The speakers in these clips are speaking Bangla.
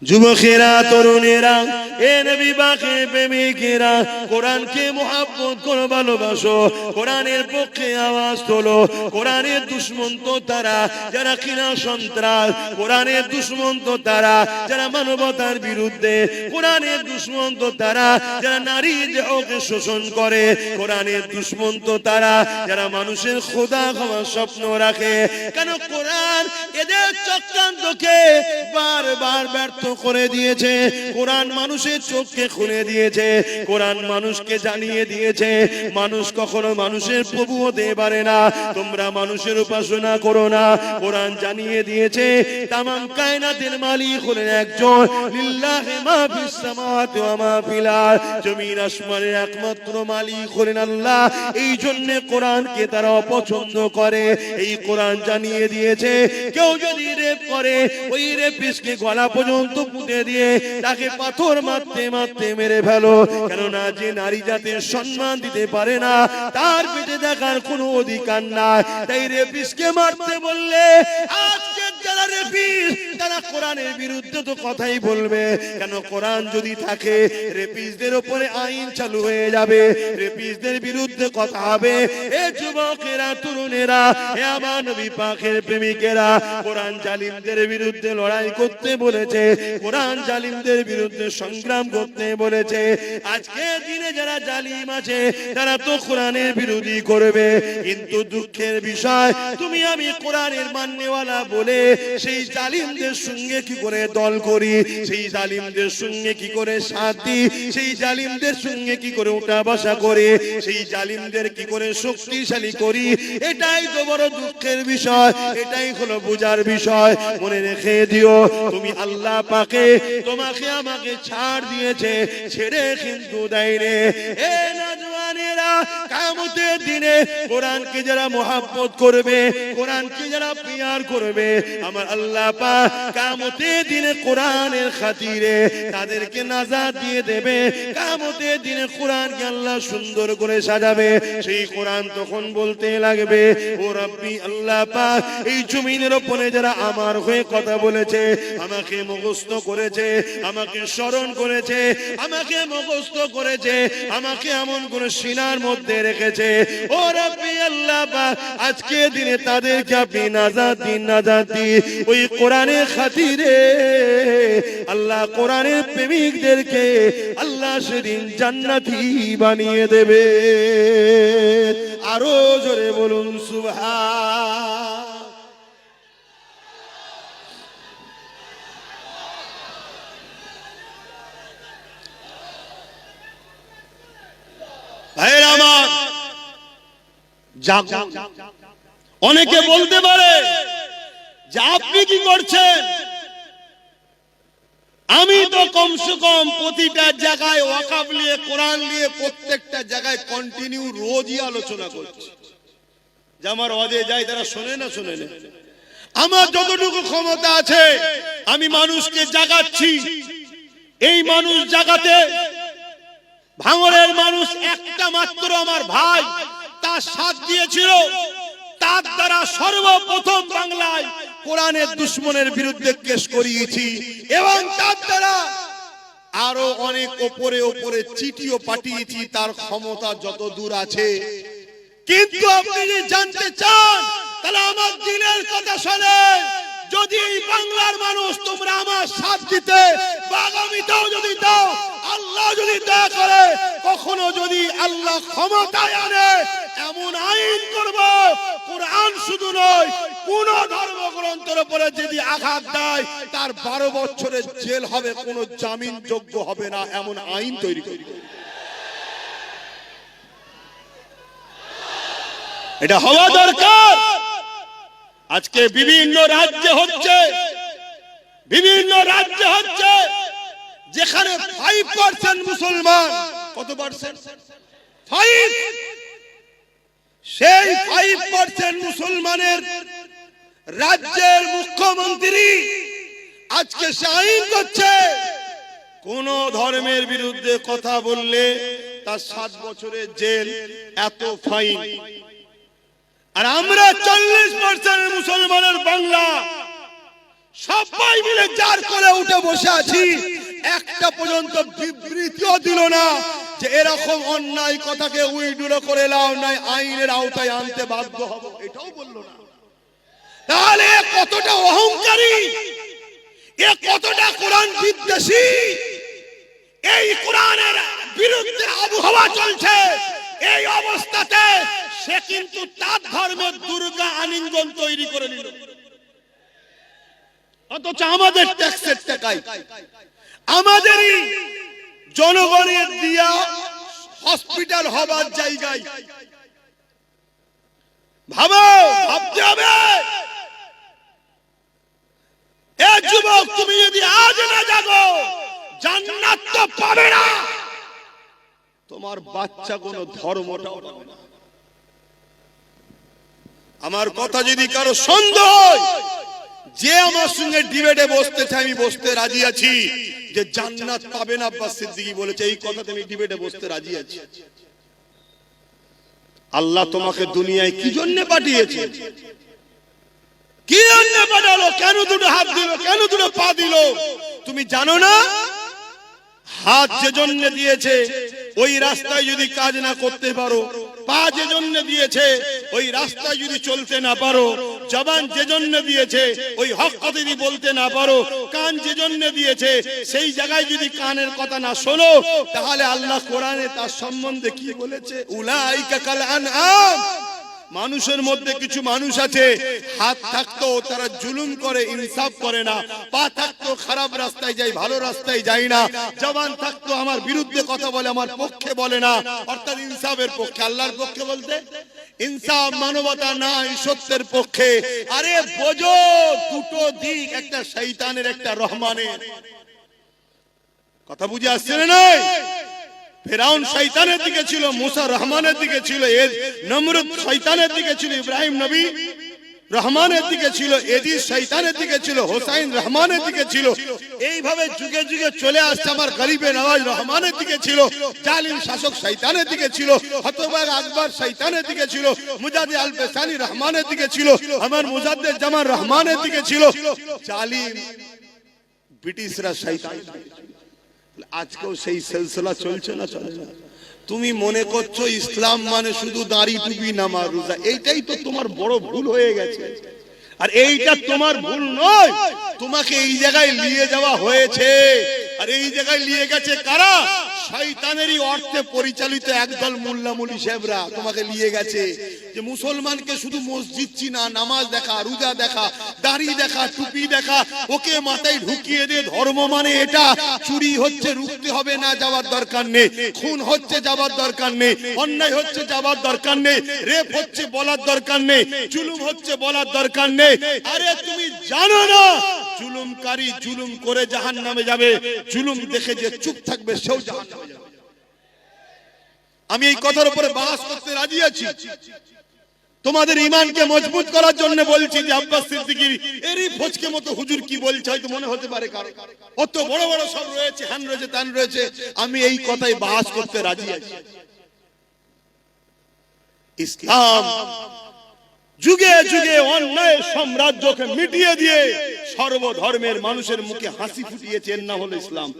যুবকেরা তরুণেরা এ নবী পাকে প্রেমিকেরা কোরআনকে মুহাব্বত করে ভালোবাসো, কোরআনের পক্ষে আওয়াজ তোলো। কোরআনের দুশমন তো তারা যারা কিনা সন্ত্রাস, কোরআনের দুশমন তো তারা যারা মানবতার বিরুদ্ধে, কোরআনের দুশমন তো তারা যারা নারী দেহকে শোষণ করে, কোরআনের দুশমন তো তারা যারা মানুষের খোদা হওয়ার স্বপ্ন রাখে। কেন কোরআন এদের চক্রান্তকে বারবার ব্যর্থ করে দিয়েছে। কোরআন মানুষের চোখকে খুলে দিয়েছে, কোরআন মানুষকে জানিয়ে দিয়েছে মানুষ কখনো মানুষের প্রভু হতে পারে না। তোমরা মানুষের উপাসনা করো না। কোরআন জানিয়ে দিয়েছে তামাম কায়নাতের মালিক হলেন একজন, লিল্লাহি মা ফিস সামাওয়াতি ওয়া মা ফিল আরদ, জমিন আসমানের একমাত্র মালিক হলেন আল্লাহ। এই জন্য কোরআনকে তারা অপছন্দ করে। এই কোরআন জানিয়ে দিয়েছে কেউ যদি রেপ করে ওই রেপিস্টকে গলা পর্যন্ত পুঁতে দিয়ে তাকে পাথর মারতে মারতে মেরে ফেলো। কেননা যে নারী জাতির সম্মান দিতে পারে না তার পেটে দেখার কোনো অধিকার নাই। তাই রেপিস্টকে মারতে বললে আজকে যারা রেপিস্ট তারা কোরআনের বিরুদ্ধে তো কথাই বলবে। কেন কোরআন যদি থাকে রেপিস্টদের উপরে আইন চালু হয়ে যাবে, রেপিস্টদের বিরুদ্ধে কথা হবে। এ যুবকেরা তরুণেরা, হে আমার নবী পাকের প্রেমিকেরা, কোরআন জালিমদের বিরুদ্ধে লড়াই করতে বলেছে, কোরআন জালিমদের বিরুদ্ধে সংগ্রাম করতে বলেছে। আজকে দিনে যারা জালিম আছে তারা তো কোরআনের বিরোধী করবে। কিন্তু দুঃখের বিষয় তুমি আমি কোরআনের মাননেওয়ালা বলে সেই জালিমদের সঙ্গে কি করে দল করি, সেই জালিমদের সঙ্গে কি করে সাথ দিই, সেই জালিমদের সঙ্গে কি করে উঠা বসা করে, সেই জালিমদের কি করে শক্তিশালী করি। এটাই তো বড় দুঃখের বিষয়, এটাই হলো বোঝার বিষয়। মনে রেখে দিও তুমি আল্লাহ পাকে তোমাকে আমাকে ছাড় দিয়েছে, ছেড়ে কিন্তু দেয়নি। এ নওজওয়ানেরা, কিয়ামতের দিনে কোরআনকে যারা মুহাব্বত করবে, কোরআনকে যারা প্যার করবে, আমার আল্লাহ পাক কিয়ামতের দিনে কোরআনের খাতিরে তাদেরকে নাজাত দিয়ে দেবে। কিয়ামতের দিনে কোরআনকে আল্লাহ সুন্দর করে সাজাবে। সেই কোরআন তখন বলতে লাগবে, ও রব্বি আল্লাহ পাক, এই জমিনের উপরে যারা আমার হয়ে কথা বলেছে, আমাকে মুখস্থ করেছে, আমাকে স্মরণ করেছে, আমাকে মুখস্থ করেছে, আমাকে এমন কোন সিনার মধ্যে রেখেছে, ও রব্বি আল্লাহ পাক, আজকে দিনে তাদেরকে আপনি নাজাত দিন, নাজাত দিন। ওই কোরআনের খাতিরে আল্লাহ কোরআনের প্রেমিকদেরকে আল্লাহ সেদিন জান্নাতি বানিয়ে দেবে। আরো জোরে বলুন সুবহান। ভাইরা আমার, অনেকে বলতে পারে যে আপনি কি করছেন? আমি তো কমসে কম প্রতিটা জায়গায় ওয়াকাফ নিয়ে, কোরআন নিয়ে প্রত্যেকটা জায়গায় কন্টিনিউ রোজই আলোচনা করছি। যে আমার ওয়াজে যায় তারা শোনে না, শোনে না। আমার যতটুকু ক্ষমতা আছে আমি মানুষকে জাগাচ্ছি। এই মানুষ জাগাতে ভাঙড়ের মানুষ একটা মাত্র আমার ভাই তার সাথ দিয়েছিল। তার দ্বারা সর্বপ্রথম বাংলায় কোরআনের দুশমনের বিরুদ্ধে কেস করিয়েছি এবং তার দ্বারা আরো অনেক উপরে উপরে চিঠিও পাঠিয়েছি। তার ক্ষমতা যত দূর আছে। কিন্তু আপনি যদি জানতে চান তাহলে আমার দিনের কথা শোনেন। যদি এই বাংলার মানুষ তোমরা আমার সাথ দিতে বা আগামীতেও যদি দাও, আল্লাহ যদি দয়া করে, কখনো যদি আল্লাহ ক্ষমতায় আনে, এমন আইন করব, কোরআন শুধু নয় কোন ধর্মগ্রন্থের উপরে যদি আঘাত দেয় তার 12 বছরের জেল হবে, কোনো জামিন যোগ্য হবে না, এমন আইন তৈরি করব। এটা হওয়া দরকার। আজকে বিভিন্ন রাজ্যে হচ্ছে, বিভিন্ন রাজ্যে হচ্ছে যেখানে 5% মুসলমান। কত পার্সেন্ট? 5। সেই 5% মুসলমানের রাজ্যের মুখ্যমন্ত্রী আজকে সে আইন করছে, কোন ধর্মের বিরুদ্ধে কথা বললে তার 7 বছরের জেল, এত ফাইন। আর আমরা 40% মুসলমানের বাংলা সবাই মিলে যার কোলে উঠে বসে আছি, একটা পর্যন্ত বিবৃতিও দিল না যে এরকম অন্যায় কথাকে উইড্রো করে লাও নাই, আইনের আওতায় আনতে বাধ্য হব, এটাও বললো না। তাহলে কতটা অহংকারী, এ কতটা কোরআন বিদ্বেষী। এই কোরআনের বিরুদ্ধে আবহাওয়া চলছে, এই অবস্থাতে সে কিন্তু তার ধর্মের দুর্গা আলিঙ্গন তৈরি করে নিল, অথচ আমাদের ট্যাক্সের টাকায়, আমাদেরই জনগণের দিয়া হসপিটাল হবার জায়গায়। ভাবো, ভাবতে হবে। এ যুবক, তুমি যদি আজ না জাগো, জান্নাত তো পাবে না, তোমার বাচ্চা কোনো ধর্মটাও পাবে না। আমার কথা যদি কারো সন্দেহ হয়, যে আমার সঙ্গে ডিবেটে বসতে চাই, আমি বসতে রাজি আছি। যে জান্নাত পাবে না আব্বাস সিদ্দিকী বলেছে, এই কথাতে আমি ডিবেটে বসতে রাজি আছি। আল্লাহ তোমাকে দুনিয়ায় কি জন্য পাঠিয়েছে? কি জন্য পাঠালো? কেন দুটো হাত দিল? কেন দুটো পা দিল? তুমি জানো না? হাত যে জন্য দিয়েছে, ওই রাস্তায় যদি কাজ না করতে পারো, পা যে জন্য দিয়েছে, ওই রাস্তায় যদি চলতে না পারো, জবান যে জন্য দিয়েছে, ওই হক কথা যদি বলতে না পারো, কান যে জন্য দিয়েছে, সেই জায়গায় যদি কানের কথা না শোনো, তাহলে আল্লাহ কোরআনে তার সম্বন্ধে কি বলেছে? উলাইকা কাল আনআম। মানুষের মধ্যে কিছু মানুষ আছে, হাত থাকতো তারা জুলুম করে, ইনসাফ করে না, পা থাকতো খারাপ রাস্তায় যায়, ভালো রাস্তায় যায় না, জবান থাকতো আমার বিরুদ্ধে কথা বলে, আমার পক্ষে বলে না, অর্থাৎ ইনসাফের পক্ষে। আল্লাহর পক্ষে বলতে ইনসাফ, মানবতা নাই, সত্যের পক্ষে। আরে বোঝো, দুটো দিক, একটা শয়তানের, একটা রহমানের। কথা বুঝে আসছে না? নাই? ফেরাউন শয়তানের দিকে ছিল, মুসা রহমানের দিকে ছিল, নমরুদ শয়তানের দিকে ছিল, ইব্রাহিম নবী রহমানের দিকে ছিল, এজিদ শয়তানের দিকে ছিল, হোসাইন রহমানের দিকে ছিল। এইভাবে যুগে যুগে চলে আসছে। আমার গরিবে নওয়াজ রহমানের দিকে ছিল, জালিম শাসক শয়তানের দিকে ছিল, হতবাগ আকবর শয়তানের দিকে ছিল, মুজাদ্দিদ আল বেসানি রহমানের দিকে ছিল, আমার মুজাদ্দিদ জামান রহমানের দিকে ছিল, জালিম ব্রিটিশরা শয়তান। আজকেও সেই সিলসিলা চলছে না? চলে না? তুমি মনে করছো ইসলাম মানে শুধু দাড়ি, টুপি, নামাজ, রোজা। এইটাই তো তোমার বড় ভুল হয়ে গেছে। আর এইটা তোমার ভুল নয়, তোমাকে এই জায়গায় নিয়ে যাওয়া হয়েছে। আর এই জায়গায় নিয়ে গেছে কারা? শয়তানেরই অর্থে পরিচালিত একদল মোল্লা মুলি সাহেবরা তোমাকে নিয়ে গেছে। যে মুসলমানকে শুধু মসজিদ চিনা, নামাজ দেখা, রোজা দেখা, দাড়ি দেখা, টুপি দেখা, ওকে মাথায় ঢুকিয়ে দিয়ে ধর্ম মানে এটা। চুরি হচ্ছে, রুখতে হবে না, যাওয়ার দরকার নেই। খুন হচ্ছে, যাওয়ার দরকার নেই। অন্যায় হচ্ছে, যাওয়ার দরকার নেই। রেপ হচ্ছে, বলার দরকার নেই। জুলুম হচ্ছে, বলার দরকার নেই। আরে তুমি জানো না, জুলুমকারী জুলুম করে জাহান্নামে যাবে, জুলুম দেখে যে চুপ থাকবে সেও জাহান্নামে যাবে। আমি এই কথার উপরে বাস করতে রাজি আছি। তোমাদের ঈমানকে মজবুত করার জন্য বলছি যে আব্বাস সিদ্দিকী এরই ফজকে মতো হুজুর কি বলছে হয়তো মনে হতে পারে কারো, অত বড় বড় সব রয়েছে, হ্যান রয়েছে, তান রয়েছে। আমি এই কথাই বাস করতে রাজি আছি। ইসলাম যুগে যুগে অন্যায় সাম্রাজ্যকে মিটিয়ে দিয়ে সর্বধর্মের মানুষের মুখে হাসি ফুটিয়েছে। এর নাম হলো ইসলাম।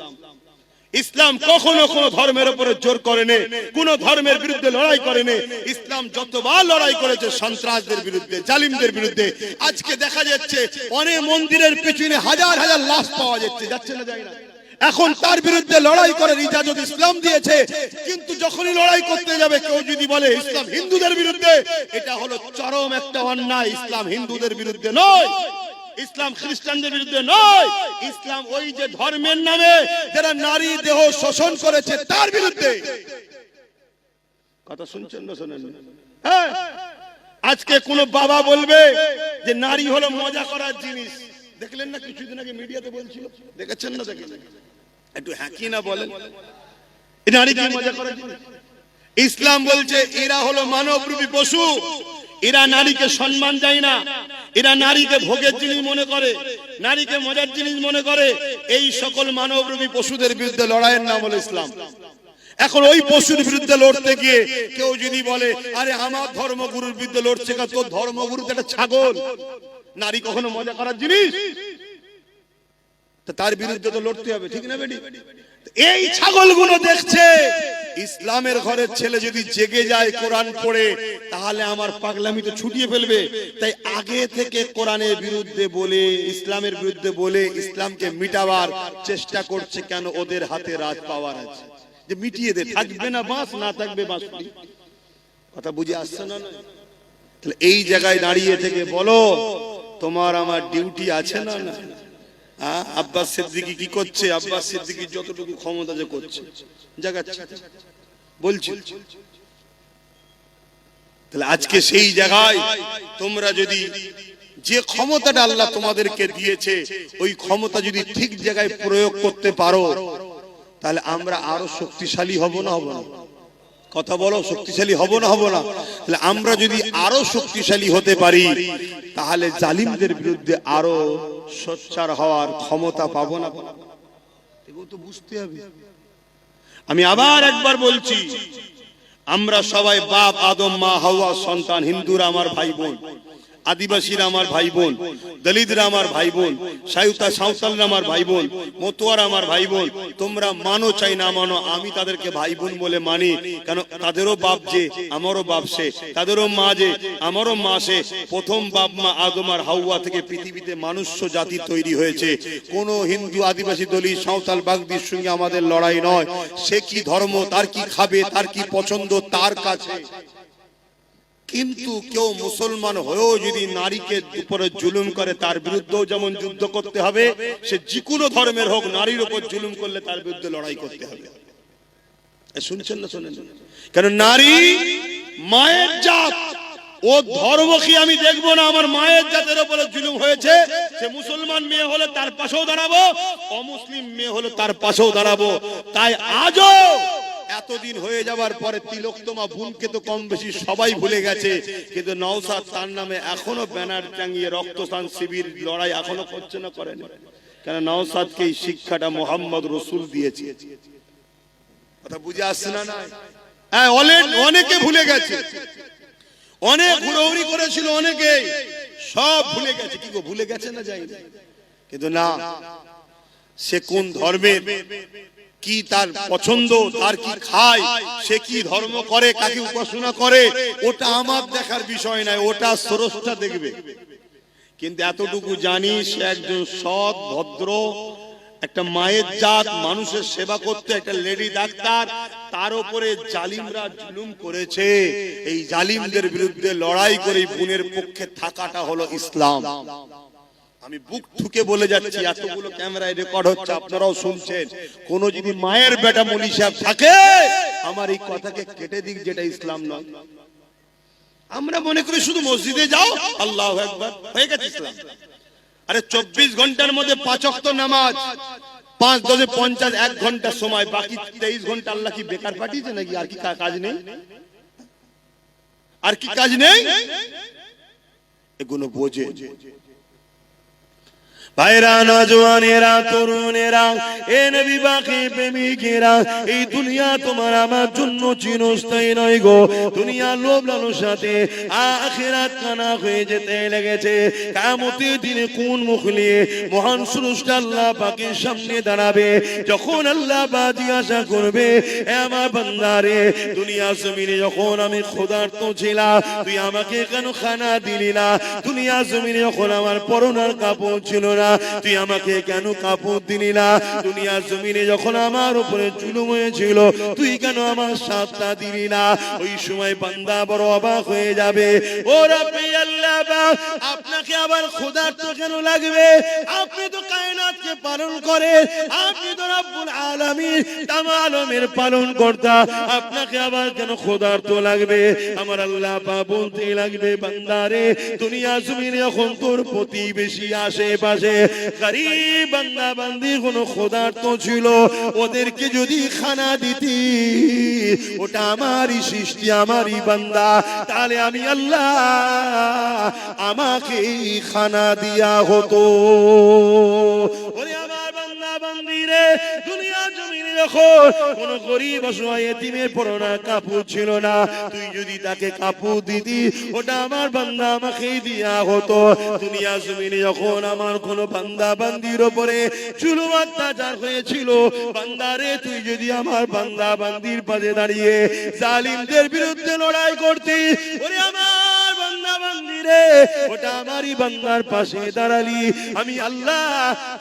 ইসলাম কখনো কোন ধর্মের উপরে জোর করেনি, কোন ধর্মের বিরুদ্ধে লড়াই করেনি। ইসলাম যতবার লড়াই করেছে সন্ত্রাসদের বিরুদ্ধে, জালিমদের বিরুদ্ধে। আজকে দেখা যাচ্ছে অনেক মন্দিরের পেছনে হাজার হাজার লাশ পাওয়া যাচ্ছে, যাচ্ছে না যায় না? এখন তার বিরুদ্ধে লড়াই করার ইজাজত ইসলাম দিয়েছে। কিন্তু যখনই লড়াই করতে যাবে কেউ যদি বলে ইসলাম হিন্দুদের বিরুদ্ধে, এটা হলো চরম একটা অন্যায়। ইসলাম হিন্দুদের বিরুদ্ধে নয়, ইসলাম খ্রিস্টানদের বিরুদ্ধে নয়। ইসলাম ওই যে ধর্মের নামে যারা নারী দেহ শোষণ করেছে তার বিরুদ্ধে। কথা শুনছেন না? শোনেন? হ্যাঁ, আজকে কোন বাবা বলবে যে নারী হলো মজা করার জিনিস। দেখলেন না কিছুদিন আগে মিডিয়াতে বলছিল, দেখেছেন না? দেখেন একটু হ্যাঁ কি না বলেন, এই নারী কি মজা করার জিনিস? ইসলাম বলছে এরা হলো মানবরূপী পশু, এরা নারীকে সম্মান দেয় না, এরা নারীকে ভোগের জিনিস মনে করে, নারীকে মজার জিনিস মনে করে। এই সকল মানবরূপী পশুদের বিরুদ্ধে লড়াইয়ের নাম হলো ইসলাম। এখন ওই পশুর বিরুদ্ধে লড়তে গিয়ে কেউ যদি বলে আরে আমার ধর্মগুরুর বিরুদ্ধে লড়ছে, তোর ধর্মগুরু তো একটা ছাগল, নারী কখনো মজা করার জিনিস? তার বিরুদ্ধে তো লড়তে হবে, ঠিক না বেটি? এই ছাগলগুলো দেখছে ইসলামের ঘরের ছেলে যদি জেগে যায় কোরআন পড়ে, তাহলে আমার পাগলামি তো ছুটিয়ে ফেলবে। তাই আগে থেকে কোরআনের বিরুদ্ধে বলে, ইসলামের বিরুদ্ধে বলে ইসলামকে মিটাবার চেষ্টা করছে। কেন? ওদের হাতে রাজ পাওয়ার আছে, যে মিটিয়ে দে, থাকবে না বাঁশ, না থাকবে বাঁশ। কথা বুঝে আসছে না? তাহলে এই জায়গায় দাঁড়িয়ে থেকে বলো, তোমার আমার ডিউটি আছে না? না, আব্বাস সিদ্দিকী কি করছে? আব্বাস সিদ্দিকী যতটুকু ক্ষমতা যে করছে, জাগাচ্ছে, বলছি। তাহলে আজকে সেই জায়গায় তোমরা যদি যে ক্ষমতাটা আল্লাহ তোমাদেরকে দিয়েছে, ওই ক্ষমতা যদি ঠিক জায়গায় প্রয়োগ করতে পারো, তাহলে আমরা আরো শক্তিশালী হব না? হব না? কথা বলো, শক্তিশালী হব না? হব না? তাহলে আমরা যদি আরো শক্তিশালী হতে পারি, তাহলে জালিমদের বিরুদ্ধে আরো সোচ্চার হওয়ার ক্ষমতা পাবো না? এগুলো তো বুঝতে হবে। আমি আবার একবার বলছি, আমরা সবাই বাপ আদম, মা হাওয়া সন্তান। হিন্দুরা আমার ভাই বোন, আদিবাসীরা আমার ভাই বোন, দলিতরা আমার ভাই বোন, সাঁওতালরা আমার ভাই বোন, মতুয়ারা আমার ভাই বোন। তোমরা মানো চাই না মানো, আমি তাদেরকে ভাই বোন বলে মানি। কেন? তাদেরও বাপ যে, আমারও বাপ সে, তাদেরও মা যে, আমারও মা সে। প্রথম বাপ মা আদম আর হাওয়া থেকে পৃথিবীতে মানুষ্য জাতি তৈরি হয়েছে। কোন হিন্দু, আদিবাসী, দলিত, সাঁওতাল, বাগদির সঙ্গে আমাদের লড়াই নয়। সে কি ধর্ম, তার কি খাবে, তার কি পছন্দ, তার কাছে। কিন্তু কেউ মুসলমান হয়েও যদি নারীকে উপরে জুলুম করে, তার বিরুদ্ধেও যেমন যুদ্ধ করতে হবে। সে যে কোনো ধর্মের হোক, নারীর উপর জুলুম করলে তার বিরুদ্ধে লড়াই করতে হবে। শুনছেন না? শোনেন? কেন? নারী মায়ের জাত, ও ধর্ম কি আমি দেখবো না? আমার মায়ের জাতের উপরে জুলুম হয়েছে, সে মুসলমান মেয়ে হলে তার পাশেও দাঁড়াবো, অমুসলিম মেয়ে হলে তার পাশেও দাঁড়াবো। তাই আজও এতদিন হয়ে যাবার পরে তিলোত্তমা বোনকে তো কম বেশি সবাই ভুলে গেছে, কিন্তু নওশাদ তার নামে এখনো ব্যানার টাঙিয়ে রক্তদান শিবির লড়াই এখনো করছে না? করেন? কেন? নওশাদকে এই শিক্ষাটা মোহাম্মদ রসুল দিয়েছে। কথা বুঝে আসছে না? হ্যাঁ, অনেকে ভুলে গেছে, অনেক হুড়োহুড়ি করেছিল, অনেকে সব ভুলে গেছে। কি গো, ভুলে গেছে না? যাই, কিন্তু না, সে কোন ধর্মের, কি তার পছন্দ, তার কি খায়, সে কি ধর্ম করে, কাকে উপাসনা করে, ওটা আমার দেখার বিষয় নয়, ওটা স্রষ্টা দেখবে। কিন্তু এতটুকু জানি, সে একজন সৎ, ভদ্র, একটা মায়ের জাত, মানুষের সেবা করতে, একটা লেডি ডাক্তার। তার উপরে জালিমরা জুলুম করেছে। এই জালিমদের বিরুদ্ধে লড়াই করে বোনের পক্ষে থাকাটা হলো ইসলাম। আমি বুক ঠুকে বলে যাচ্ছি, এতগুলো ক্যামেরায় রেকর্ড হচ্ছে, আপনারাও শুনছেন। কোন যদি মায়ের বেটা মলি সাহেব থাকে, আমার এই কথাকে কেটে দিক, যেটা ইসলাম নয়। আমরা মনে করি শুধু মসজিদে যাও, আল্লাহু আকবার, হয়ে গেছে ইসলাম। আরে 24 ঘন্টার মধ্যে 5 ওয়াক্ত নামাজ, 5 10 50, 1 ঘন্টা সময়, বাকি 23 ঘন্টা আল্লাহ কি বেকার পাঠিয়েছে নাকি? আর কি কাজ নেই? আর কি কাজ নেই? এগুলো বোঝে। ভাইরা, নওজওয়ানেরা, তরুণেরা, এ নবী বাকি প্রেমিকেরা, এই দুনিয়া তোমার আমার জন্য চিরস্থায়ী নয় গো। দুনিয়া লোভ লালসাতে আখিরাত কানা হয়ে যেতে লেগেছে। কিয়ামতের দিনে কোন মুখ নিয়ে মহান স্রষ্টা আল্লাহ পাকের সামনে দাঁড়াবে? যখন আল্লাহ পাক জিজ্ঞাসা করবে, হে আমার বান্দারে, দুনিয়া জমিনে যখন আমি ক্ষুধার্ত ছিলাম, তুই আমাকে কেন খানা দিলি না? দুনিয়া জমিনে যখন আমার পরনার কাপড় ছিল না, তুই আমাকে কেন কাপড় দিলি না? দুনিয়া জমিনে যখন আমার উপরে জুলুম হয়েছিল, তুই কেন আমার সাথটা দিলি না? ওই সময় বান্দা বড় অবাক হয়ে যাবে। ও রব্বি আল্লাহ পাক, আপনাকে আবার ক্ষুধার্ত কেন লাগবে? আপনি তো কায়নাতকে পালন করেন, আপনি তো রব্বুল আলামিন, তামাম আলমের পালন কর্তা, আপনাকে আবার কেন ক্ষুধার্ত লাগবে? আমার আল্লাহ পাক বলতে লাগবে, বান্দারে, দুনিয়া জমিনে যখন তোর প্রতিবেশী আশেপাশে গরিব বান্দা বান্দি কোনো ক্ষুধার্ত ছিল, ওদেরকে যদি খানা দিতি, ওটা আমারই সৃষ্টি, আমারই বান্দা, তাহলে আমি আল্লাহ আমাকে খানা দিয়া হতো। ওরে আমার বান্দা বান্দি রে, জমিনে দুনিয়া জমিনে যখন কোন গরিব অসহায় এতিমের পরনা কাপড় ছিল না, তুই যদি তাকে কাপড় দিতি ওটা আমার বান্দা আমাকেই দিয়া হতো। দুনিয়া জমিনে যখন আমার কোন বান্দা বান্দির উপরে জুলুম অত্যাচার হয়েছিল, বান্দারে তুই যদি আমার বান্দা বান্দির পাশে দাঁড়িয়ে জালিমদের বিরুদ্ধে লড়াই করতি, ওরে আমার বান্দা বান্দিরে ওটা আমারই বান্দার পাশে দাঁড়ালি, আমি আল্লাহ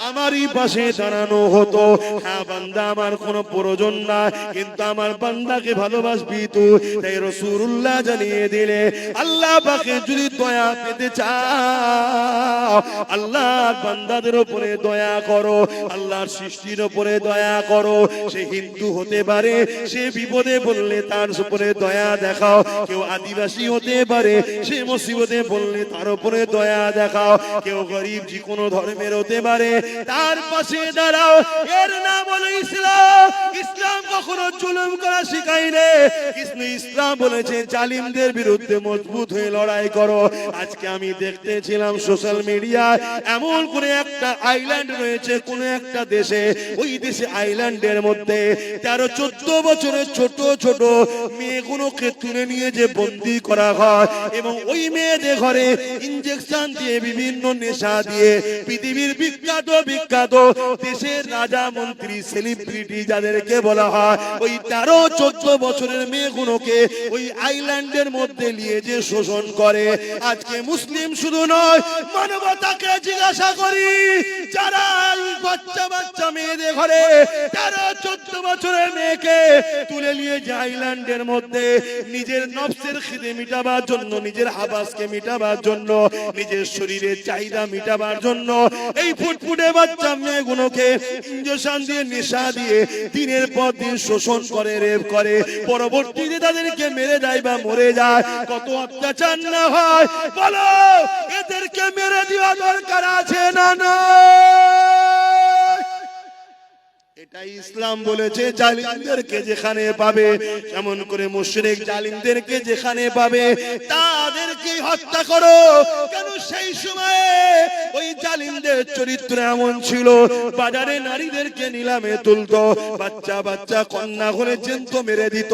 আমারই পাশে দাঁড়ানো হতো। হ্যাঁ বান্দা আমার কোনো প্রয়োজন না, কিন্তু আমার বান্দাকে ভালোবাসবি তুই। তাই রাসূলুল্লাহ জানিয়ে দিলে আল্লাহ পাকে যদি দয়া পেতে চাও, আল্লাহ বান্দাদের উপরে দয়া করো, আল্লাহর সৃষ্টির উপরে দয়া করো। সে হিন্দু হতে পারে, সে বিপদে বললে তার উপরে দয়া দেখাও। কেউ আদিবাসী হতে পারে, সে মুসিবতে বললে তার উপরে দয়া দেখাও। কেউ গরিব যে কোনো ধর্মের হতে পারে, তার পাশে দাঁড়াও। এর নাম হলো ইসলাম। ইসলাম কখনো জুলুম করা শেখায় না, কিন্তু ইসলাম বলেছে জালিমদের বিরুদ্ধে মজবুত হয়ে লড়াই করো। আজকে আমি দেখতেছিলাম সোশ্যাল মিডিয়ায় এমন কোন একটা আইল্যান্ড রয়েছে কোন একটা দেশে, ওই দেশে আইল্যান্ডের মধ্যে 13-14 বছরের ছোট ছোট মেয়েগুলোকে তুলে নিয়ে যে বন্দি করা হয়, এবং ওই মেয়েদের ঘরে ইনজেকশন দিয়ে বিভিন্ন নেশা দিয়ে পৃথিবীর বিখ্যাত বিখ্যাত দেশের রাজা মন্ত্রী সেলিব্রিটি যাদেরকে বলা হয়, ওই 13-14 বছরের মেয়েগুলোকে ওই আইল্যান্ডের মধ্যে নিয়ে যে শোষণ করে। আজকে মুসলিম শুধু নয়, মানবতাকে জিজ্ঞাসা করি, যারা বাচ্চা বাচ্চা মেয়েদের ঘরে 13-14 বছরের মেয়েকে তুলে নিয়ে যে আইল্যান্ডের মধ্যে নিজের নফসের খিদে মিটাবার জন্য, নিজের হাবাসকে মিটাবার জন্য, নিজের শরীরের চাহিদা মিটাবার জন্য এই ফুটফুটে বাচ্চা মেয়েগুলোকে ইনজেকশন দিয়ে নেশা দিয়ে দিনের পর দিন শোষণ করে, রেপ করে, পরবর্তীতে তাদেরকে মেরে যায় বা মরে যায়। কত অত্যাচার না হয় বলো, এদেরকে মেরে দেওয়া দরকার আছে না না? এটাই ইসলাম বলেছে, জালিমদেরকে যেখানে পাবে, কেমন করে মুশরিক জালিমদেরকে যেখানে পাবে তাদেরকে হত্যা করো। কেন সেই সময়ে ওই জালিমদের চরিত্র এমন ছিল, বাজারে নারীদেরকে নিলামে তুলতো, বাচ্চা বাচ্চা কন্যা ঘরে জ্যান্ত মেরে দিত।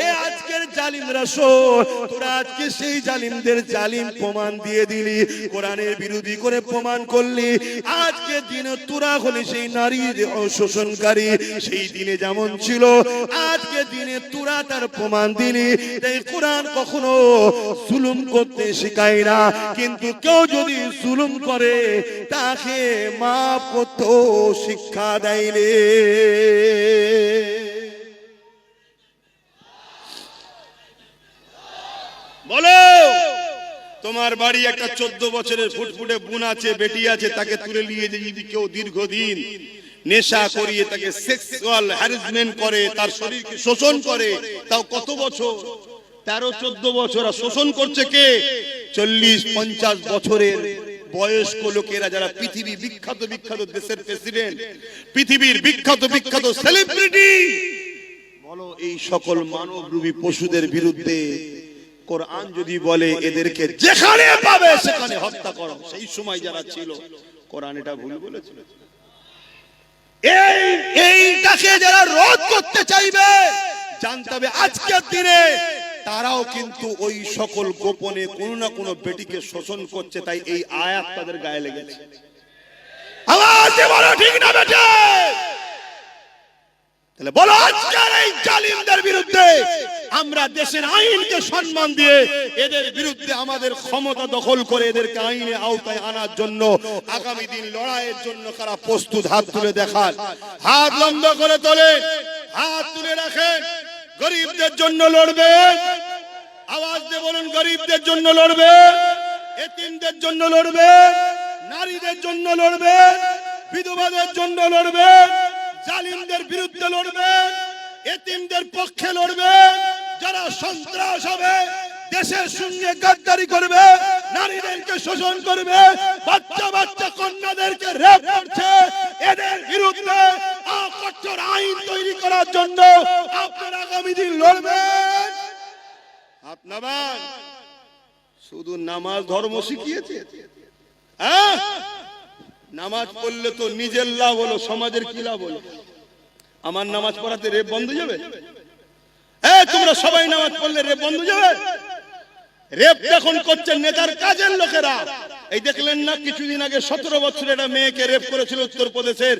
এ আজকের জালিমরা শোন, তোরা আজকে সেই জালিমদের জালিম প্রমাণ দিয়ে দিলি, কোরআনের বিরোধী করে প্রমাণ করলি। আজকে দিনে তোরা হলে সেই নারীর শোষণ, সেই দিনে যেমন ছিল আজকে দিনে তোরা তার প্রমাণ দিলি। তাই কোরআন কখনো জুলুম করতে শেখায় না, কিন্তু কেউ যদি জুলুম করে তাকে মাফ করতে শিক্ষা দেয়। বলো, তোমার বাড়ি একটা 14 বছরের ফুটফুটে বোন আছে, বেটি আছে, তাকে তুলে নিয়ে যদি কেউ দীর্ঘদিন নেশা করিয়ে তাকে সেক্সুয়াল হ্যারাসমেন্ট করে, তার শরীরকে শোষণ করে, তাও কত বছর? 13-14 বছর। আর শোষণ করছে কে? 40-50 বছরের বয়স্ক লোকেরা, যারা পৃথিবী বিখ্যাত বিখ্যাত দেশের প্রেসিডেন্ট, পৃথিবীর বিখ্যাত বিখ্যাত সেলিব্রিটি। বলো, এই সকল মানবরূপী পশুদের বিরুদ্ধে কোরআন যদি বলে এদেরকে যেখানে পাবে সেখানে হত্যা করো, সেই সময় যারা ছিল কোরআন এটা ভুল বলেছিল? এইটাকে যারা রোধ করতে চাইবে, জানতে হবে আজকের দিনে তারাও কিন্তু ওই সকল গোপনে কোনো না কোনো বেটিকে শোষণ করছে। তাই এই আয়াত তাদের গায়ে লেগেছে। আওয়াজে বলো ঠিক না বেটে? তাহলে বলো, আজকের এই জালিমদের বিরুদ্ধে আমরা দেশের আইনকে সম্মান দিয়ে এদের বিরুদ্ধে আমাদের ক্ষমতা দখল করে এদেরকে আইনের আওতায় আনার জন্য আগামী দিন লড়াইয়ের জন্য কারা প্রস্তুত? হাত তুলে দেখান, হাত লম্বা করে তোলেন, হাত তুলে রাখেন। গরিবদের জন্য লড়বেন, আওয়াজ দিয়ে বলুন, গরিবদের জন্য লড়বেন, এতিমদের জন্য লড়বেন, নারীদের জন্য লড়বেন, বিধবাদের জন্য লড়বেন, জালিমদের বিরুদ্ধে লড়বেন, এতিমদের পক্ষে লড়বেন। যারা সন্ত্রাস হবে, দেশের সঙ্গে গাদ্দারি করবে, নারীদেরকে শোষণ করবে, বাচ্চা বাচ্চা কন্যাদেরকে রেপ করছে, এদের বিরুদ্ধে কঠোর আইন তৈরি করার জন্য আপনারা আগামী দিন লড়বেন। আপনার শুধু নামাজ ধর্ম শিখিয়েছে? নামাজ পড়লে তো নিজের লাভ হলো, সমাজের কি লাভ হলো? আমার নামাজ পড়াতে রেপ বন্ধ যাবে? তোমরা সবাই নামাজ পড়লে রেপ বন্ধ যাবে? রেপ এখন করছে নেতার কাজের লোকেরা। এই দেখলেন না কিছুদিন আগে 17 বছরের একটা মেয়েকে রেপ করেছিল উত্তরপ্রদেশের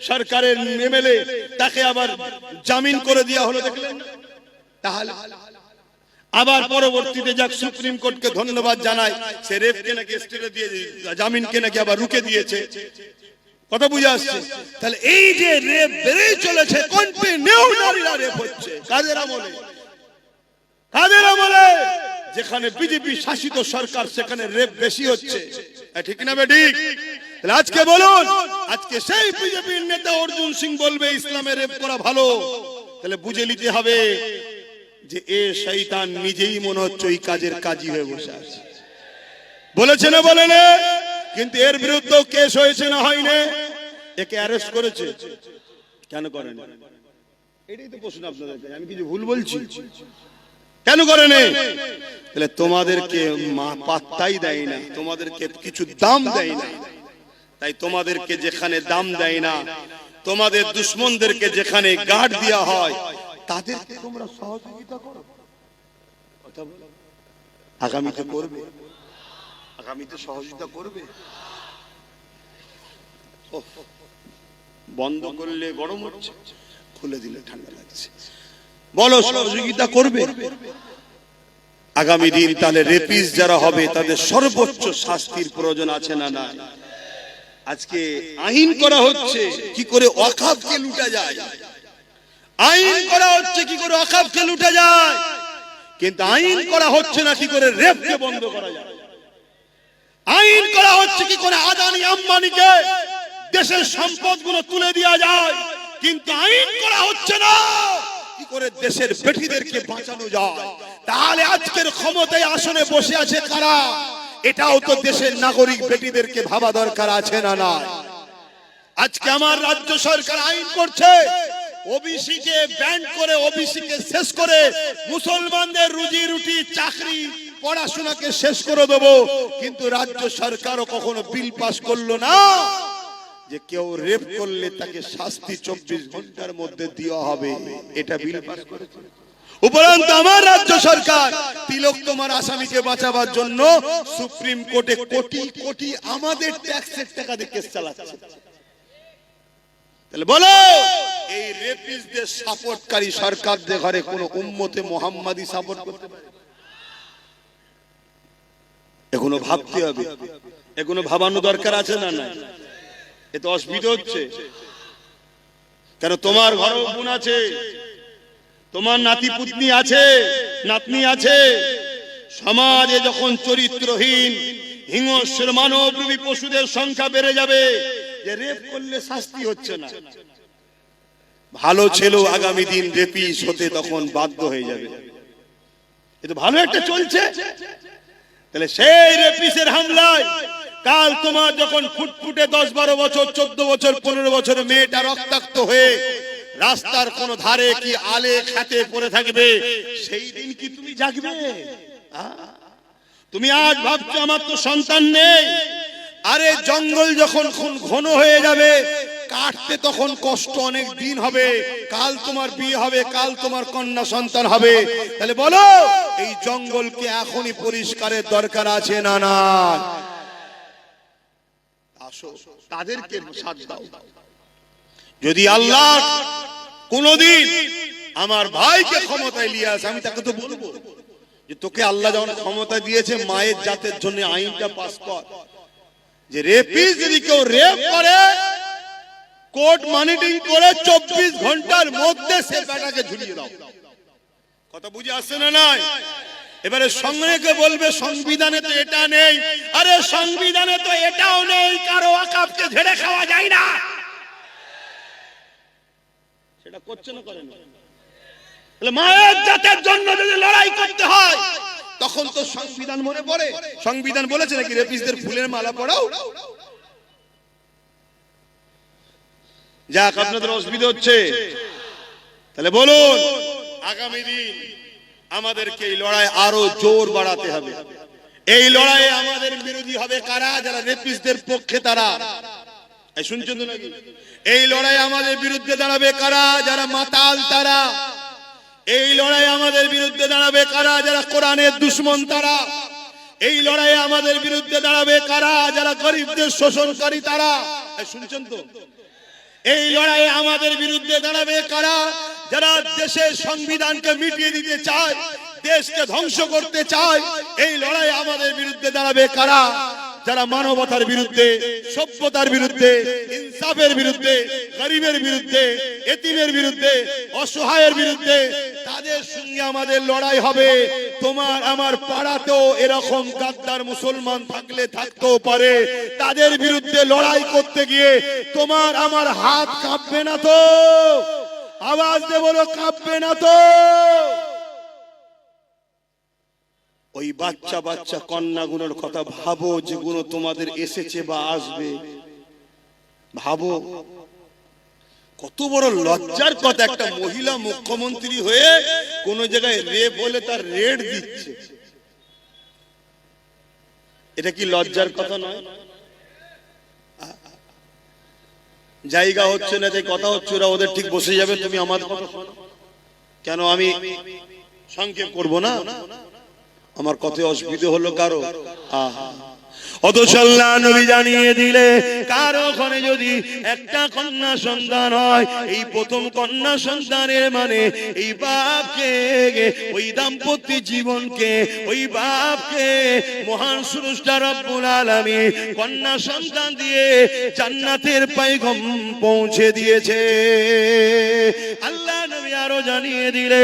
সরকারের এমএলএ, তাকে আবার জামিন করে দেওয়া হলো, দেখলেন? তাহলে আবার পরবর্তীতে যাক সুপ্রিম কোর্টকে ধন্যবাদ জানায়, সে রেপকে নাকি স্টেটে দিয়ে জামিনকে নাকি আবার রুকে দিয়েছে। কথা বুঝে আসছে? তাহলে এই যে রেপ বেড়েই চলেছে, কন্টিনিউ নারীরা রেপ হচ্ছে। কাদের আমলে? কাদের আমলে? যেখানে বিজেপি শাসিত সরকার সেখানে রেপ বেশি হচ্ছে, ঠিক না বেঠিক? তাহলে আজকে বলুন, আজকে সেই বিজেপির নেতা অর্জুন সিং বলবে ইসলামে রেপ করা ভালো, তাহলে বুঝে নিতে হবে যে এ শয়তান নিজেই মনে হচ্ছে ওই কাজের কাজী হয়ে বসে আছে। বলেছে না বলে না? কিন্তু এর বিরুদ্ধে কেস হয়েছে না হয়নি? একে অ্যারেস্ট করেছে, কেন করেন? এটাই তো প্রশ্ন আপনাদের। আমি কিছু ভুল বলছি? কেন করেন? তাহলে তোমাদেরকে পাত্তাই দেয় না, তোমাদেরকে কিছু দাম দেয় না। তাই তোমাদেরকে যেখানে দাম দেয় না, তোমাদের দুশ্মনদেরকে যেখানে গার্ড দেওয়া হয়, তাদেরকে তোমরা সহযোগিতা করো। কথা বলো, আগামীতে করবে? আগামীতে সহযোগিতা করবে? বন্ধ করলে গরম হচ্ছে, খুলে দিলে ঠান্ডা লাগছে। বলো, সহযোগিতা করবে? আগামী দিন তাহলে রেপিস যারা হবে তাদের সর্বোচ্চ শাস্তির প্রয়োজন আছে না না? আজকে আইন করা হচ্ছে কি করে ওয়াকফকে লুটা যায়, আইন করা হচ্ছে কি করে ওয়াকফকে লুটা যায়, কিন্তু আইন করা হচ্ছে না কি করে রেপকে বন্ধ করা যায়। আইন করা হচ্ছে কি করে আদানি আম্বানিকে দেশের সম্পদগুলো তুলে দেওয়া যায়, কিন্তু আইন করা হচ্ছে না কি করে দেশের বেটিদেরকে বাঁচানো যায়। তাহলে আজকের ক্ষমতায় আসনে বসে আছে কারা? এটাও তো দেশের নাগরিক বেটিদেরকে ভাবা দরকার আছে না না? আজকে আমার রাজ্য সরকার আইন করছে ওবিসি কে ব্যান করে, ওবিসি কে শেষ করে মুসলমানদের রুজি রুটি চাকরি পড়াশোনাকে শেষ করে দেব, কিন্তু রাজ্য সরকারও কখনো বিল পাস করলো না যে কেউ রেপ করলে তাকে শাস্তি 24 ঘন্টার মধ্যে দেওয়া হবে। এটা বিল পাস করেছে। উপরন্ত আমার রাজ্য সরকার তিলক তোমার আসামিকে বাঁচাবার জন্য সুপ্রিম কোর্টে কোটি কোটি আমাদের ট্যাক্সের টাকা দিয়ে কেস চালাচ্ছে। তাহলে বলো, এই রেপিস্টদের সাপোর্টকারী সরকারদের ঘরে কোন উম্মতে মুহাম্মাদি সাপোর্ট করতে পারে? এগুলো ভাবতে হবে, এগুলো ভাবানো দরকার আছে না না? এত অসুবিধা হচ্ছে কেন? তোমার ঘরেও বোন আছে, তোমার নাতি পুতনি আছে, নাতনি আছে। সমাজে যখন চরিত্রহীন হিংস্র মানবরূপী পশুদের সংখ্যা বেড়ে যাবে, যে রেপ করলে শাস্তি হচ্ছে না, ভালো ছেলে আগামী দিন রেপিস হতে তখন বাধ্য হয়ে যাবে। এটা ভালো একটা চলছে, তাহলে সেই রেপিসের হামলায় কাল তোমার যখন ফুটফুটে 10-12 বছর 14 বছর 15 বছরের মেয়েটা রক্তাক্ত হয়ে রাস্তার কোন ধারে কি আলে খাতে পড়ে থাকবে, সেই দিন কি তুমি জাগবে? তুমি আজ ভাবছো আমার তো সন্তান নেই, আরে জঙ্গল যখন ঘন হয়ে যাবে কাটতে তখন কষ্ট অনেক দিন হবে, কাল তোমার বিয়ে হবে, কাল তোমার কন্যা সন্তান হবে। তাহলে বলো, এই জঙ্গলকে এখনই পরিষ্কারের দরকার আছে না না? আসো, তাদেরকে সাথ দাও। যদি আল্লাহ কোনদিন আমার ভাইকে ক্ষমতায় নিয়ে আসে, আমি তাকে তো বলবো যে তোকে আল্লাহ যখন ক্ষমতা দিয়েছে মায়ের জাতের জন্য আইনটা পাস কর, যে রেপিস যদি কেউ রেপ করে কোর্ট মনিটরিং করে 24 ঘন্টার মধ্যে সে বেটাকে ঝুলিয়ে দাও। কথা বুঝে আসছে না নাই? এবারে সঙ্গে বলবে সংবিধানে তো এটা নেই, আরে সংবিধানে তো এটাও নেই, কারো ওয়াকফকে ঝেড়ে খাওয়া যায় না। সেটা করছে না, করেন? তাহলে মায়ের জাতের জন্য যদি লড়াই করতে হয় তখন তো সংবিধান মনে পড়ে। সংবিধান বলেছে নাকি রেপিসদের ফুলের মালা পরাও? যাক, আপনাদের অসুবিধা হচ্ছে, তাহলে বলুন আগামী দিন আমাদেরকে এই লড়াই আরো জোর বাড়াতে হবে। এই লড়াইয়ে আমাদের বিরোধী হবে কারা? যারা রেপিসদের পক্ষে, তারা শুনছেন তো নাকি? এই লড়াই আমাদের বিরুদ্ধে দাঁড়াবে কারা? যারা মাতাল তারা। এই লড়াই আমাদের বিরুদ্ধে দাঁড়াবে কারা? যারা কোরআনের দুশমন তারা। এই লড়াই আমাদের বিরুদ্ধে দাঁড়াবে কারা? যারা গরিবদের শোষণকারী তারা। শুনছেন তো? এই লড়াই আমাদের বিরুদ্ধে দাঁড়াবে কারা? যারা দেশের সংবিধানকে মিটিয়ে দিতে চায়, দেশকে ধ্বংস করতে চায়। এই লড়াই আমাদের বিরুদ্ধে দাঁড়াবে কারা? যারা মানবতার বিরুদ্ধে, সভ্যতার বিরুদ্ধে, ইনসাফের বিরুদ্ধে, গরিবের বিরুদ্ধে, এতিমের বিরুদ্ধে, অসহায়ের বিরুদ্ধে। তাদের সঙ্গে আমাদের লড়াই হবে। তোমার আমার পাড়াতেও এরকম গাদ্দার মুসলমান থাকলে থাকতেও পারে। তাদের বিরুদ্ধে লড়াই করতে গিয়ে তোমার আমার হাত কাঁপবে না তো? আওয়াজ দিয়ে বলো, কাঁপবে না তো? ওই বাচ্চা বাচ্চা কন্যাগুলোর কথা ভাবো, যেগুলো তোমাদের এসেছে বা আসবে। ভাবো কত বড় লজ্জার কথা, একটা মহিলা মুখ্যমন্ত্রী হয়ে কোন জায়গায় রেপ হলে তার রেড দিচ্ছে। এটা কি লজ্জার কথা নয়? জায়গা হচ্ছে না, যে কথা হচ্ছে, ওরা ওদের ঠিক বসে যাবে, তুমি আমার কথা শোনো। কেন আমি সংক্ষেপ করব না? আমার কথা অসুবিধা হলো কারো? অথচ আল্লাহ নবী জানিয়ে দিলে কারো ঘরে যদি একটা কন্যা সন্তান হয়, এই প্রথম কন্যা সন্তানের মানে এই বাপকে, ওই দাম্পত্য জীবনকে, ওই বাপকে মহান স্রষ্টা রব্বুল আলামিন কন্যা সন্তান দিয়ে জান্নাতের পয়গাম পৌঁছে দিয়েছে। আল্লাহ নবী আরো জানিয়ে দিলে,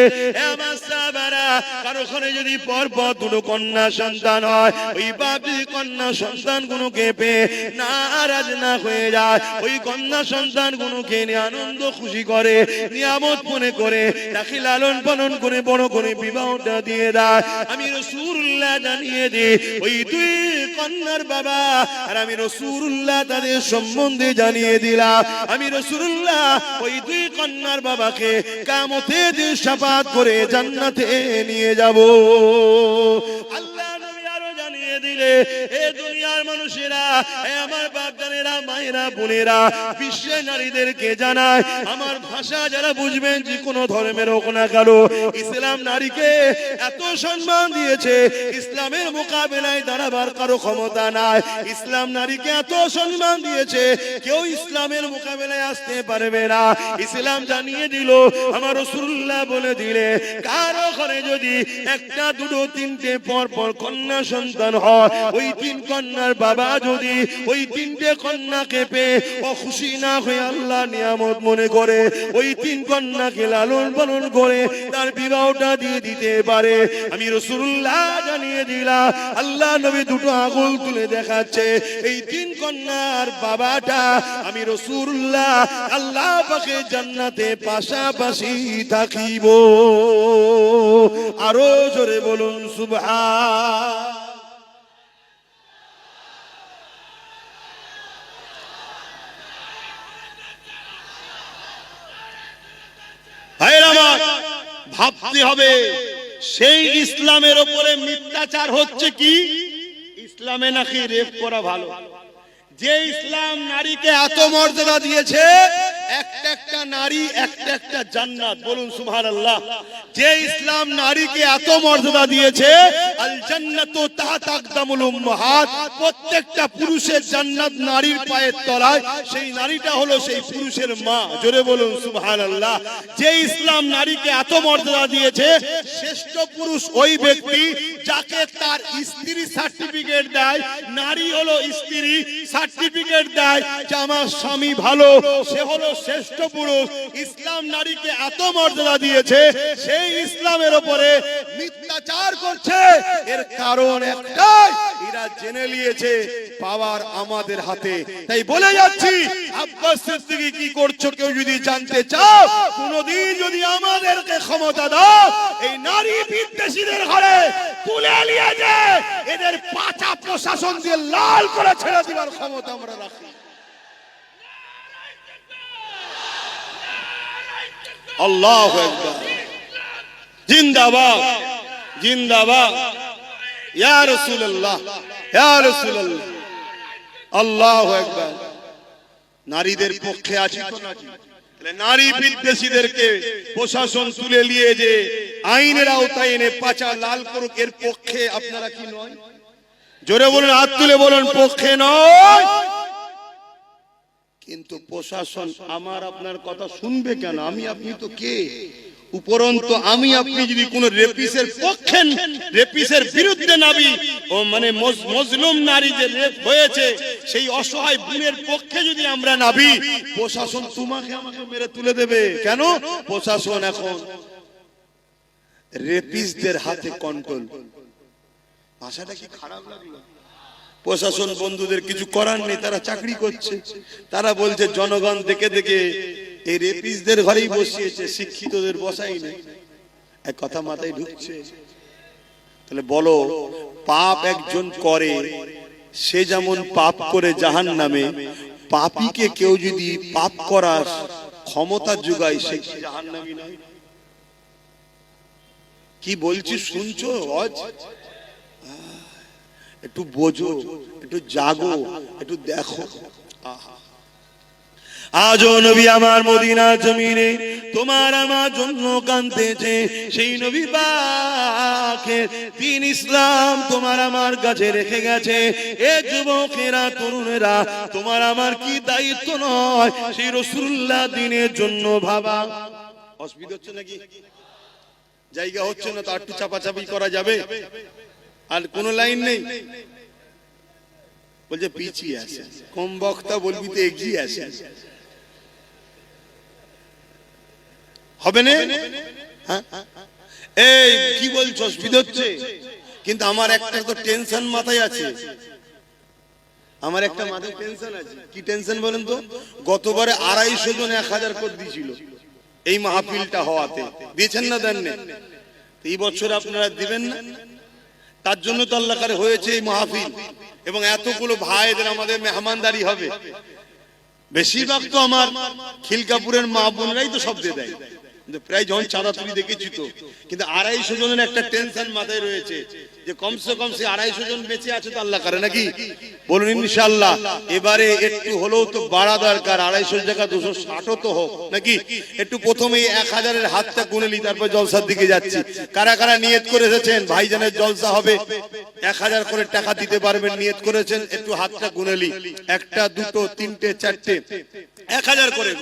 আমার সাহাবারা, কারো ঘরে যদি পরপর দুটো কন্যা সন্তান হয়, ওই বাপ কন্যা সন্তান গুলোকে পেয়ে নারাজ না হয়ে যায়, ওই কন্যা সন্তান গুলোকে নিয়ে আনন্দ খুশি করে, নিয়ামত মনে করে তাকে লালন পালন করে বড় করে বিবাহটা দিয়ে দেয়। আমি রাসূলুল্লাহ জানিয়ে দিই, ওই দুই কন্যার বাবা আর আমি রাসূলুল্লাহ তাদের সম্বন্ধে জানিয়ে দিলাম। আমি রাসূলুল্লাহ ওই দুই কন্যার বাবাকে কিয়ামতের দিন শাফাআত করে জান্নাতে নিয়ে যাব। আল্লাহ নবী আরো জানিয়ে দিলে, এ দুনিয়ার মানুষেরা, এ আমার বাপজানেরা, মায়েরা, বোনেরা, বিশ্বের নারীদেরকে জানায়, আমার ভাষা যারা বুঝবেন, যে কোনো ধর্মের হোক না কেন, ইসলাম নারীকে এত সম্মান দিয়েছে, ইসলামের মোকাবেলায় দাঁড়াবার কারো ক্ষমতা নাই। ইসলাম নারীকে এত সম্মান দিয়েছে, কেউ ইসলামের মোকাবেলায় আসতে পারবে না। ইসলাম জানিয়ে দিল, আমার রাসূলুল্লাহ বলে দিলে, কারো ঘরে যদি একটা, দুটো, তিনটে পর পর কন্যা সন্তান হয়, ওই তিন কন্যার বাবা যদি ওই তিনটে কন্যাকে পেয়ে খুশি না হয়ে আল্লাহ নিয়ামত মনে করে ওই তিন কন্যাকে লালন পালন করে তার বিবাহটা দিয়ে দিতে পারে, আমি রাসূলুল্লাহ জানিয়ে দিলাম। আল্লাহ নবী দুটো আঙুল তুলে দেখাচ্ছে, এই তিন কন্যার বাবাটা আমি রাসূলুল্লাহ আল্লাহ পাকের জান্নাতে পাশাপাশি থাকিব। আরো জোরে বলুন সুবহান। ভাবতে হবে, সেই ইসলামের উপরে মিথ্যাচার হচ্ছে কি? ইসলামে নাকি রেপ করা ভালো। যে ইসলাম নারীকে এত মর্যাদা দিয়েছে, একটা একটা নারী একটা একটা জান্নাত, বলুন সুবহানাল্লাহ। যে ইসলাম নারীকে এত মর্যাদা দিয়েছে, আল জান্নাতু তাহতা আকদামুল উম্মাহাত, প্রত্যেকটা পুরুষের জান্নাত নারীর পায়ের তলায়, সেই নারীটা হলো সেই পুরুষের মা, জোরে বলুন সুবহানাল্লাহ। যে ইসলাম নারীকে এত মর্যাদা দিয়েছে, শ্রেষ্ঠ পুরুষ ওই ব্যক্তি যাকে তার স্ত্রী সার্টিফিকেট দেয়, নারী হলো স্ত্রী সার্টিফিকেট দেয় যে আমার স্বামী ভালো, সে হলো শ্রেষ্ঠ পুরুষ। ইসলাম নারীকে এত মর্যাদা দিয়েছে, সেই ইসলামের উপরে মিথ্যাচার করছে। এর কারণ একটাই, এরা জেনে নিয়েছে পাওয়ার আমাদের হাতে। তাই বলে যাচ্ছি, আব্বাস সিদ্দিকী কি করছো কেউ যদি জানতে চাও, কোনদিন যদি আমাদেরকে ক্ষমতা দাও, এই নারী বিদ্বেষীদের ঘরে তুলে নিয়ে যায় এদের পাঁচা প্রশাসন দিয়ে লাল করে ছেড়ে দিবার ক্ষমতা আমরা রাখি। আল্লাহু আকবার, জিন্দাবাদ জিন্দাবাদ, ইয়া রাসূলুল্লাহ ইয়া রাসূলুল্লাহ, আল্লাহু আকবার। নারীদের পক্ষে আছি তো নাকি? তাহলে নারী বিদ্বেষীদেরকে প্রশাসন তুলে নিয়ে যে আইনের আওতায় এনে পাচা লাল করুক, এর পক্ষে আপনারা কি নয়? জোরে বলুন, হাত তুলে বলুন পক্ষে নয়। কিন্তু প্রশাসন আমার আপনার কথা শুনবে কেন? আমি আপনি তো কে? উপরন্তু আমি আপনি যদি কোন রেপিসের পক্ষে, রেপিসের বিরুদ্ধে নাবি ও মানে মজলুম নারী যে রেপ হয়েছে সেই অসহায় বোনের পক্ষে যদি আমরা নাবি, প্রশাসন তোমাকে আমাকে মেরে তুলে দেবে। কেন? প্রশাসন এখন রেপিসদের হাতে কন্ট্রোল। ভাষাটা কি খারাপ লাগলো? প্রশাসন বন্ধুদের কিছু করার নেই, তারা চাকরি করছে। তারা বলছে জনগণ দেখে দেখে এই রেপিসদের ঘরেই বসিয়েছে, শিক্ষিতদের বসাই নেই। এক কথা মাথায় ঢুকছে? তাহলে বলো, পাপ একজন করে, সে যেমন পাপ করে জাহান্নামে, পাপীকে কেউ যদি পাপ করার ক্ষমতা যোগায়, সে কি জাহান্নামী নয়? কি বলছি শুনছো? একটু বোঝো, একটু জাগো, একটু দেখো। আজও নবী আমার মদিনা জমিনে তোমার আমার জন্য কাঁদতেছে। সেই নবী পাকের দ্বীন ইসলাম তোমার আমার কাছে রেখে গেছে। এ যুবকেরা, তরুণেরা, তোমার আমার কি দায়িত্ব নয় সেই রাসূলুল্লাহ দ্বীনের জন্য ভাবা? অসুবিধা হচ্ছে নাকি? জায়গা হচ্ছে না তো একটু চাপাচাপি করা যাবে? আর কোন লাইন নেই? বলছে পিছিয়ে আছে, কম বক্তা বলবি তো এগিয়ে আছে, হবে না? এই কি বলছো? অসুবিধা হচ্ছে? কিন্তু আমার একটা তো টেনশন মাথায় আছে। আমার একটা মাথায় টেনশন আছে। কি টেনশন বলেন তো? গতবারে 250 জন 1000 করে দিয়েছিল এই মাহফিলটা হওয়াতে। দিয়েছেন না? দেন না? এই বছর আপনারা দিবেন না? তার জন্য তো আল্লাহ করে হয়েছে এই মাহফিল, এবং এতগুলো ভাইদের আমাদের মেহমানদারি হবে। বেশিরভাগ তো আমার খিলকাপুরের মা বোনরাই তো সব দিয়ে দেয়, প্রায় যখন চাঁদা তুলি দেখেছি তো। কিন্তু 250 জনের একটা টেনশন মাথায় রয়েছে যে কমসে কম সে 250 জন বেঁচে আছে তো আল্লাহ করে নাকি? বলুন ইনশাআল্লাহ। এবারে একটু হলেও তো বাড়া দরকার, 250 জায়গা 260 তো হোক নাকি? একটু প্রথমেই 1000-এর হাতটা গুনে নি, তারপর জলসার দিকে যাচ্ছি। কারা কারা নিয়ত করে এসেছেন ভাইজানের জলসা হবে, 1000 করে টাকা দিতে পারবেন, নিয়ত করেছেন? একটু হাতটা গুনে নি। 1টা 2টো 3টে 4টে 1000 করে,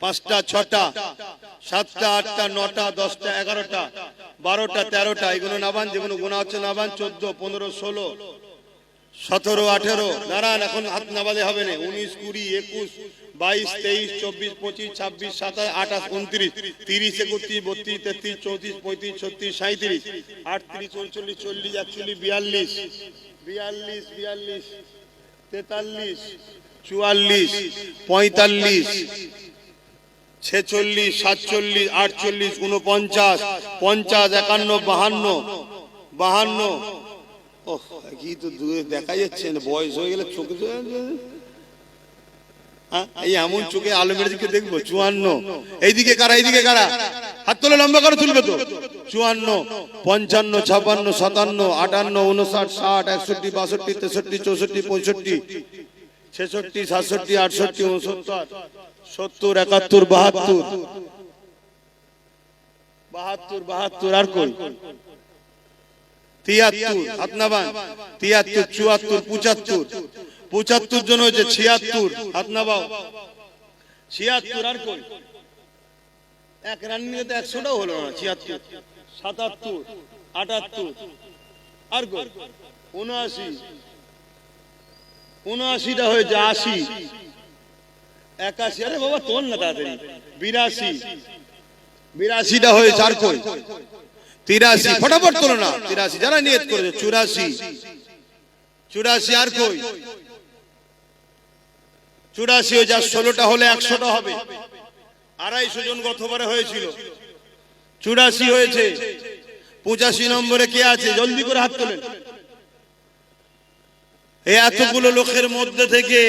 5টা 6টা 7টা 8টা 9টা 10টা 11টা 12টা 13টা, এগুলো নাবান, যেগুলো গোনা হচ্ছে নাবান। 14 15 16 17 18, দাঁড়ান, এখন হাত নাবালে হবে না। 19 20 21 22 23 24 25 26 27 28 29 30 31 32 33 34 35 36 37 38 39 40 41 42 42 43 43 44 45 46 47 48 49 50 51 52 ওহ, কি তো দূরে দেখা যাচ্ছে না, বয়স হয়ে গেলে চোখে এই এমন চোখে আলমের দিকে দেখবো। 54, এইদিকে কারা, এইদিকে কারা, হাত তোলে, লম্বা করে তুলবে তো। 54 55 56 57 58 59 60 61 62 63 64 65 66 67 68 69 70 71 72 72 আর কই 73, হাত নাবান। 73 74 75 জন হয়েছে। 76, হাত নাবাও। 76 আর কই? এক রানিং এ তো 100টাও হলো না। 76 77 78 আর কই? 79 79টা হয়েছে। 80 81, আরে বাবা তোল না তাড়াতাড়ি। 82 82টা হয়েছে। আর কই? 83, ফটাফট তোলো না। 83 যারা নিয়ত করেছে। 84 আর কই? 84 হয়ে যা, 16টা হলে 100টা হবে। 250 জন গতবারে হয়েছিল, 84 হয়েছে। 85 নম্বরে কে আছে? জলদি করে হাত তোলেন। এই এতগুলো লোকের মধ্যে থেকে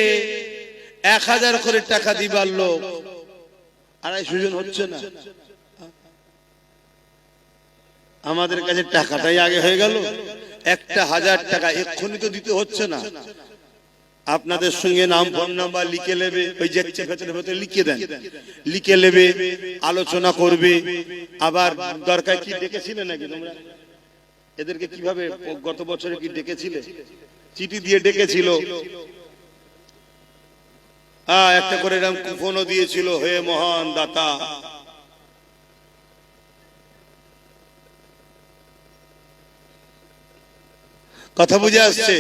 1000 করে টাকা দিবার লোক 250 জন হচ্ছে না। আমাদের কাছে টাকাটাই আগে হয়ে গেল। 1000 টাকা এক্ষুনি তো দিতে হচ্ছে না। আপনাদের সঙ্গে নাম ফোন নাম্বার লিখে নেবে, ওই যে ভেতরে ভেতরে লিখে দেন, লিখে নেবে, আলোচনা করবে। আবার দরকার কি ডেকেছিলে নাকি তোমরা এদেরকে? কিভাবে গত বছরে কি ডেকেছিলে? চিঠি দিয়ে ডেকেছিল, একটা করে এরকম কুপনও দিয়েছিল, হে মহান দাতা। কথা বুঝে আসছে?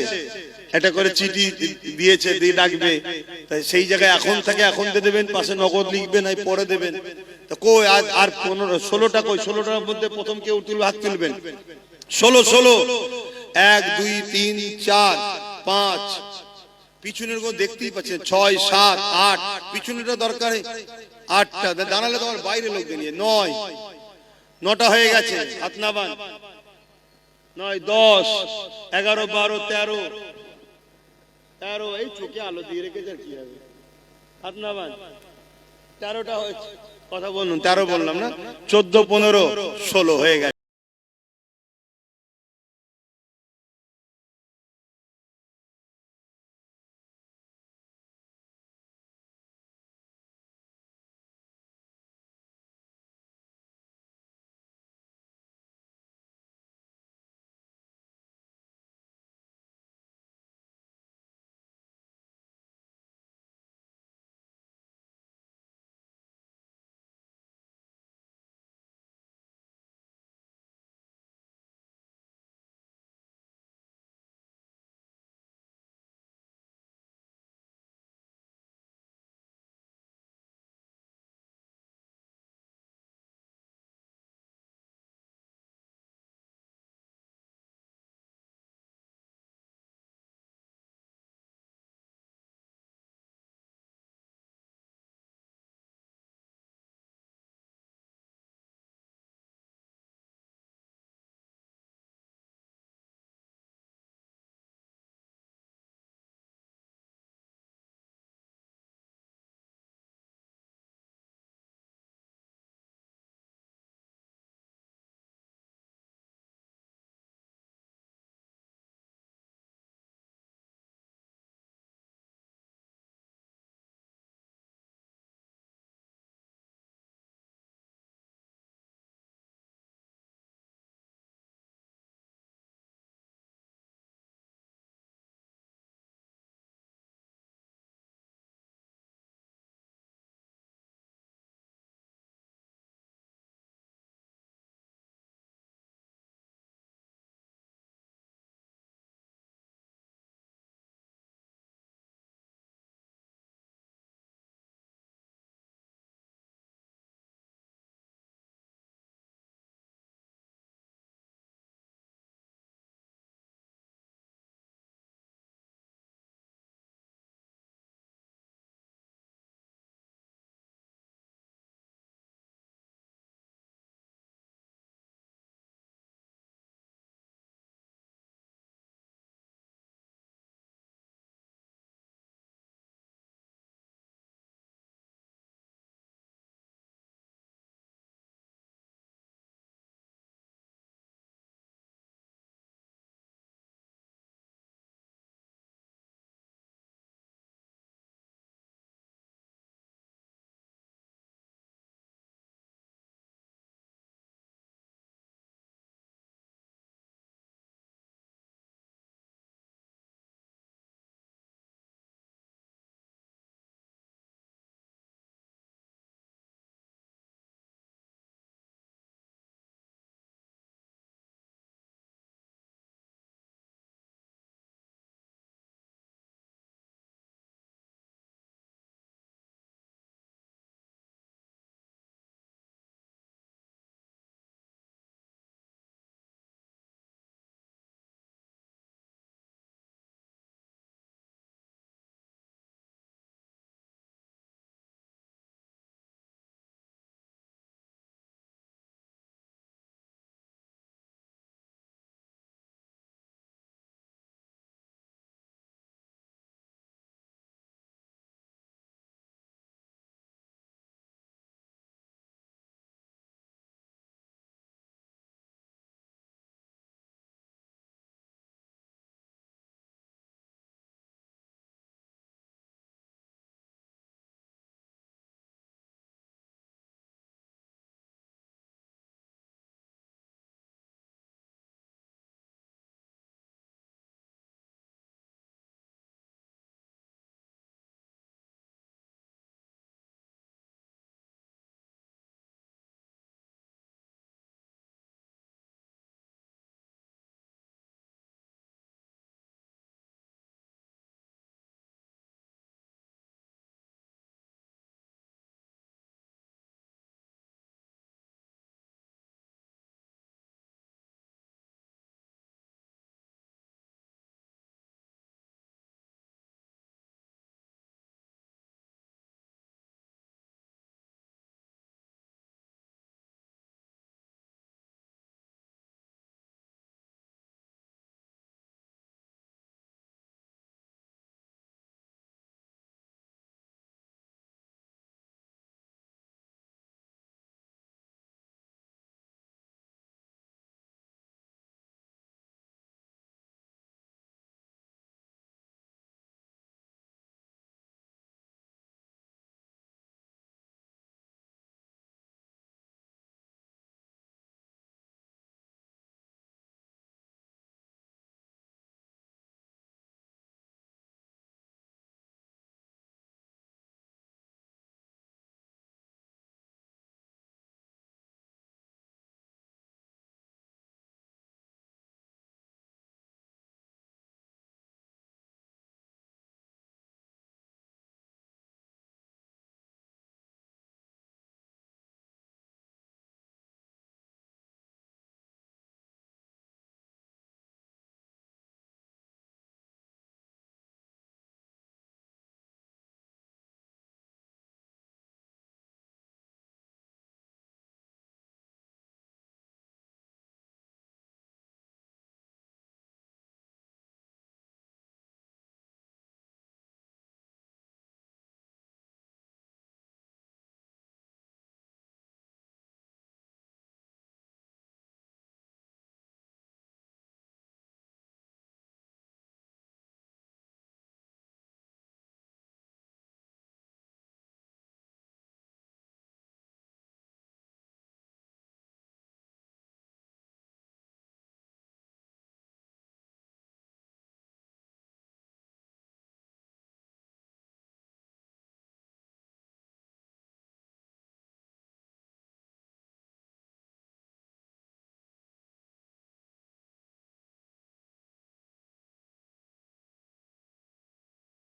এটা করে চিঠি দিয়েছে, দিয়ে ডাকবে। তাই সেই জায়গায় এখন থেকে এখন দিয়ে দেবেন, পাশে নগদ লিখবেন, আর পরে দেবেন। তো কই আজ আর 16টা কই? 16টার মধ্যে প্রথম কেউ তুলবে, হাত তুলবেন। 16 1 2 3 4 5 পিছনের গো দেখতেই পাচ্ছেন, 6 7 8 পিছনেরটা দরকার 8টা দাঁড়ালে তোমার বাইরে লোককে নিয়ে 9টা হয়ে গেছে। হাত নাবান। 9 10 11 12 13 এই চোখে আলো দিয়ে রেখেছে, আর কি হবে? হাত নাবান। 13টা হয়েছে। কথা বলুন, 13 বললাম না? 14 15 16 হয়ে গেছে।